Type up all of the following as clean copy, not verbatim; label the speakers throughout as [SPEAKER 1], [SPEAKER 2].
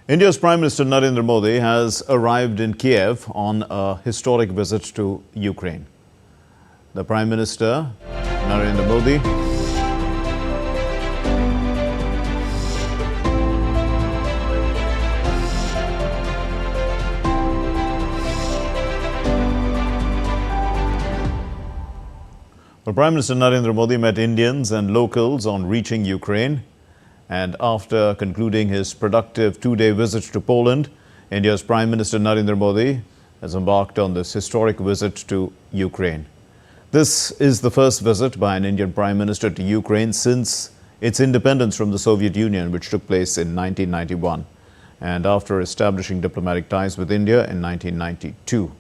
[SPEAKER 1] India's Prime Minister Narendra Modi has arrived in Kyiv on a historic visit to Ukraine. The Prime Minister, Narendra Modi, Prime Minister Narendra Modi met Indians and locals on reaching Ukraine. And after concluding his productive two-day visit to Poland, India's Prime Minister Narendra Modi has embarked on this historic visit to Ukraine. This is the first visit by an Indian Prime Minister to Ukraine since its independence from the Soviet Union, which took place in 1991, and after establishing diplomatic ties with India in 1992.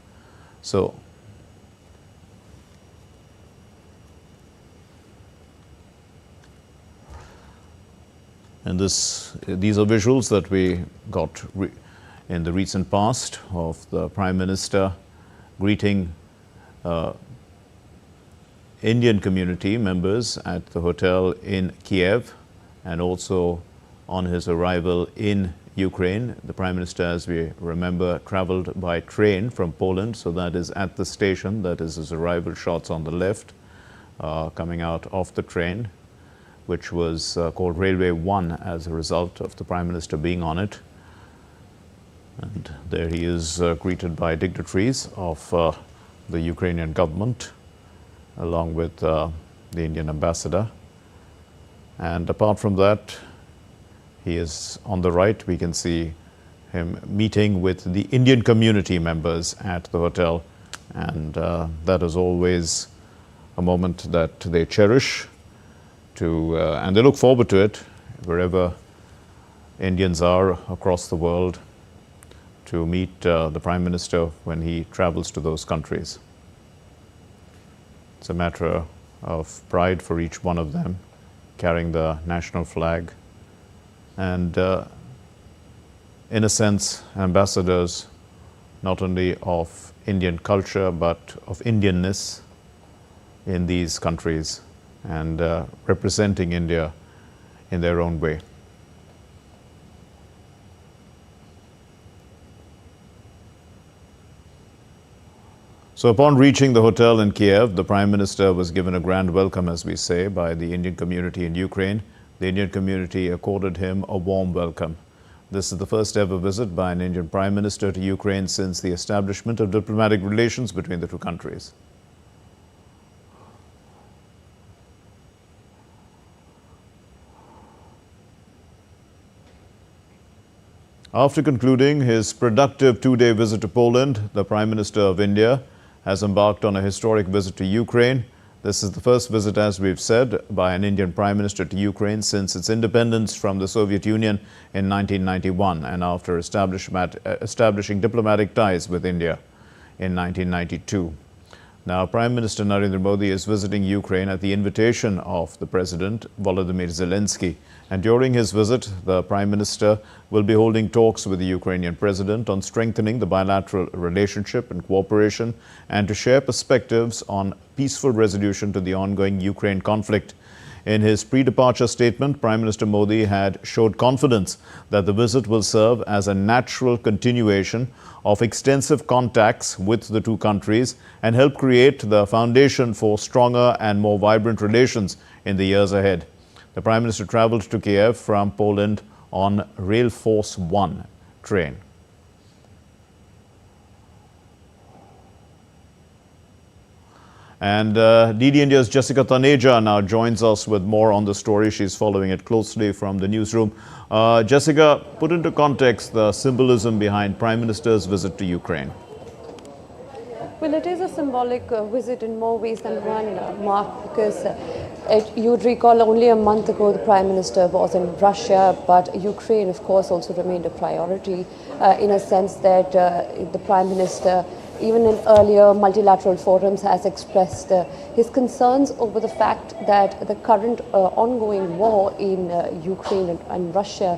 [SPEAKER 1] And these are visuals that we got in the recent past of the Prime Minister greeting Indian community members at the hotel in Kyiv, and also on his arrival in Ukraine. The Prime Minister, as we remember, traveled by train from Poland, so that is at the station. That is his arrival shots on the left, coming out of the train, which was called Railway 1 as a result of the Prime Minister being on it. And there he is greeted by dignitaries of the Ukrainian government, along with the Indian ambassador. And apart from that, he is on the right. We can see him meeting with the Indian community members at the hotel. And that is always a moment that they cherish. And they look forward to it wherever Indians are across the world, to meet the Prime Minister when he travels to those countries. It's a matter of pride for each one of them, carrying the national flag, and in a sense, ambassadors not only of Indian culture but of Indianness in these countries, and representing India in their own way. So upon reaching the hotel in Kyiv, the Prime Minister was given a grand welcome, as we say, by the Indian community in Ukraine. The Indian community accorded him a warm welcome. This is the first ever visit by an Indian Prime Minister to Ukraine since the establishment of diplomatic relations between the two countries. After concluding his productive two-day visit to Poland, the Prime Minister of India has embarked on a historic visit to Ukraine. This is the first visit, as we've said, by an Indian Prime Minister to Ukraine since its independence from the Soviet Union in 1991, and after establishing diplomatic ties with India in 1992. Now, Prime Minister Narendra Modi is visiting Ukraine at the invitation of the President, Volodymyr Zelensky. And during his visit, the Prime Minister will be holding talks with the Ukrainian President on strengthening the bilateral relationship and cooperation, and to share perspectives on peaceful resolution to the ongoing Ukraine conflict. In his pre-departure statement, Prime Minister Modi had showed confidence that the visit will serve as a natural continuation of extensive contacts with the two countries and help create the foundation for stronger and more vibrant relations in the years ahead. The Prime Minister traveled to Kyiv from Poland on Rail Force 1 train. And DD India's Jessica Taneja now joins us with more on the story. She's following it closely from the newsroom. Jessica, put into context the symbolism behind Prime Minister's visit to Ukraine.
[SPEAKER 2] Well, it is a symbolic visit in more ways than one, Mark, because you'd recall only a month ago the Prime Minister was in Russia, but Ukraine, of course, also remained a priority in a sense that the Prime Minister, even in earlier multilateral forums, has expressed his concerns over the fact that the current ongoing war in Ukraine and Russia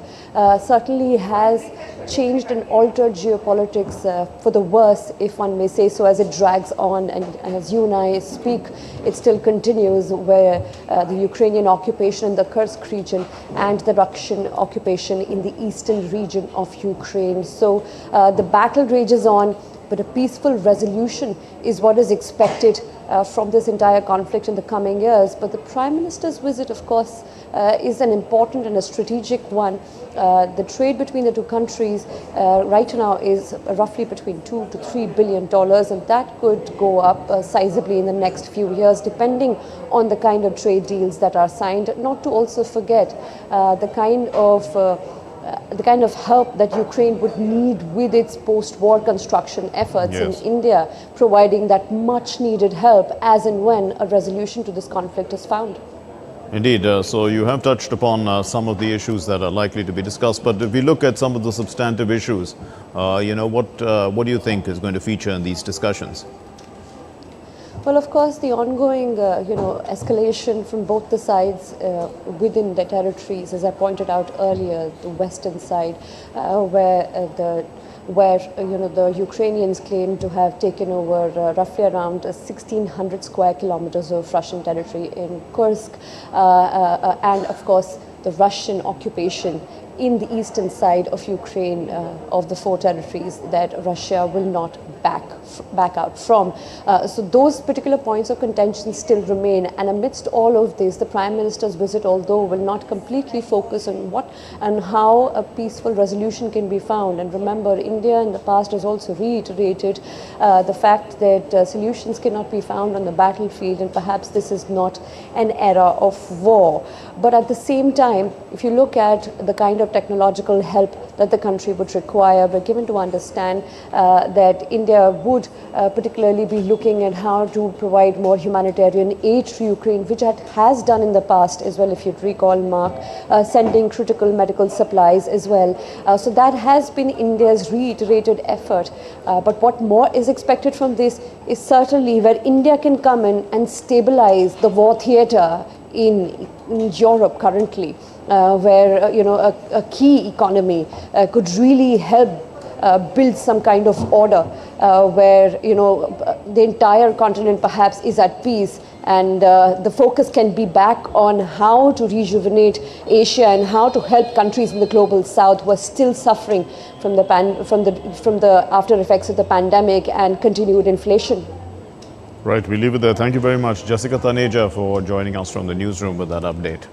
[SPEAKER 2] certainly has changed and altered geopolitics for the worse, if one may say so, as it drags on. And as you and I speak, it still continues, where the Ukrainian occupation in the Kursk region and the Russian occupation in the eastern region of Ukraine. So the battle rages on, but a peaceful resolution is what is expected from this entire conflict in the coming years. But the Prime Minister's visit, of course, is an important and a strategic one. The trade between the two countries right now is roughly between $2 to $3 billion, and that could go up sizably in the next few years, depending on the kind of trade deals that are signed. Not to also forget the kind of help that Ukraine would need with its post-war construction efforts in India, providing that much-needed help as and when a resolution to this conflict is found.
[SPEAKER 1] Indeed. So you have touched upon some of the issues that are likely to be discussed. But if we look at some of the substantive issues, what do you think is going to feature in these discussions?
[SPEAKER 2] Well, of course, the ongoing, escalation from both the sides within the territories, as I pointed out earlier, the western side, where the Ukrainians claim to have taken over roughly around 1,600 square kilometers of Russian territory in Kursk, and of course the Russian occupation in the eastern side of Ukraine of the four territories that Russia will not back out from. So those particular points of contention still remain, and amidst all of this, the Prime Minister's visit, although will not completely focus on what and how a peaceful resolution can be found. And remember, India in the past has also reiterated the fact that solutions cannot be found on the battlefield, and perhaps this is not an era of war. But at the same time, if you look at the kind of technological help that the country would require, we're given to understand that India would particularly be looking at how to provide more humanitarian aid to Ukraine, which it has done in the past as well, if you'd recall, Mark, sending critical medical supplies as well. So that has been India's reiterated effort. But what more is expected from this is certainly where India can come in and stabilize the war theater in Europe currently, where a key economy could really help build some kind of order, where the entire continent perhaps is at peace, and the focus can be back on how to rejuvenate Asia and how to help countries in the global south who are still suffering from the after effects of the pandemic and continued inflation.
[SPEAKER 1] Right, we leave it there. Thank you very much, Jessica Taneja, for joining us from the newsroom with that update.